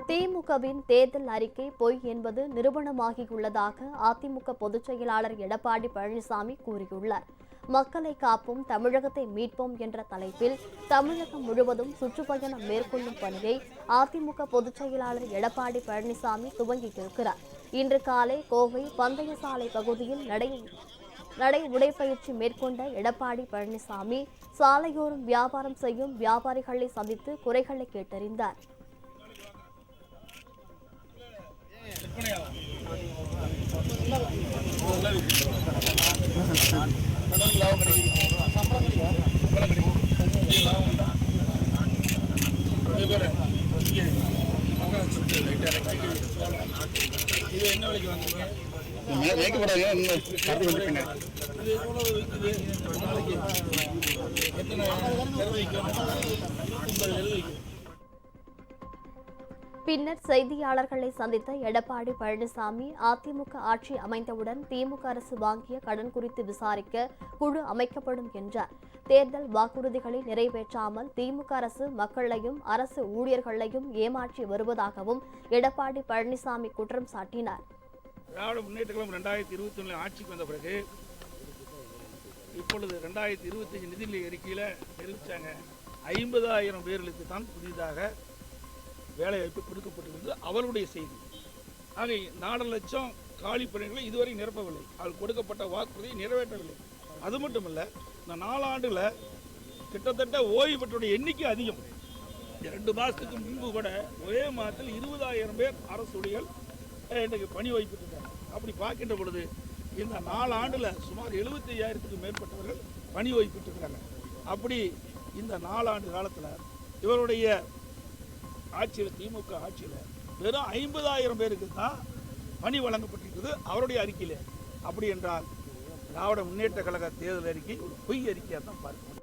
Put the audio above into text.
திமுகவின் தேர்தல் அறிக்கை பொய் என்பது நிரூபணமாகியுள்ளதாக அதிமுக பொதுச் செயலாளர் எடப்பாடி பழனிசாமி கூறியுள்ளார். மக்களை காப்போம், தமிழகத்தை மீட்போம் என்ற தலைப்பில் தமிழகம் முழுவதும் சுற்றுப்பயணம் மேற்கொள்ளும் பணியை அதிமுக பொதுச் செயலாளர் எடப்பாடி பழனிசாமி துவங்கியிருக்கிறார். இன்று காலை கோவை பந்தயசாலை பகுதியில் நடை உடைப்பயிற்சி மேற்கொண்ட எடப்பாடி பழனிசாமி சாலையோரம் வியாபாரம் செய்யும் வியாபாரிகளை சந்தித்து குறைகளை கேட்டறிந்தார். பின்னர் செய்தியாளர்களை சந்தித்த எடப்பாடி பழனிசாமி, அதிமுக ஆட்சி அமைந்தவுடன் திமுக அரசு வாங்கிய கடன் குறித்து விசாரிக்க குழு அமைக்கப்படும் என்றார். தேர்தல் வாக்குறுதிகளை நிறைவேற்றாமல் திமுக அரசு மக்களையும் அரசு ஊழியர்களையும் ஏமாற்றி வருவதாகவும் எடப்பாடி பழனிசாமி குற்றம் சாட்டினார். திராவிட முன்னேற்ற கழகம் 2021 ஆட்சிக்கு வந்த பிறகு இப்பொழுது 2025 நிதி அறிக்கையில் தெரிவித்தாங்க 50,000 பேர்களுக்கு தான் புதிதாக வேலைவாய்ப்பு கொடுக்கப்பட்டிருந்தது அவருடைய செய்தி. ஆக 4 லட்சம் காலி பணிகளை இதுவரை நிரப்பவில்லை. அது கொடுக்கப்பட்ட வாக்குறுதியை நிறைவேற்றவில்லை. அது மட்டுமல்ல, இந்த 4 ஆண்டுல கிட்டத்தட்ட ஓய்வு பெற்றோருடைய எண்ணிக்கை அதிகம். 2 மாதத்துக்கு முன்பு கூட ஒரே மாதத்தில் 20,000 பேர் அரசு ஊழியர்கள் இன்றைக்கு பணி ஓய்வு பெற்றிருக்காங்க. அப்படி பார்க்கின்ற பொழுது இந்த 4 ஆண்டுல சுமார் 75,000க்கும் மேற்பட்டவர்கள் பணி ஓய்வு பெற்றிருக்கிறாங்க. அப்படி இந்த 4 ஆண்டு காலத்தில் இவருடைய ஆட்சியில், திமுக ஆட்சியில் வெறும் 50,000 பேருக்கு தான் பணி வழங்கப்பட்டிருக்கிறது அவருடைய அறிக்கையில். அப்படி என்றால் திராவிட முன்னேற்ற கழக தேர்தல் அறிக்கை ஒரு பொய் அறிக்கையாக தான் பார்க்க முடியும்.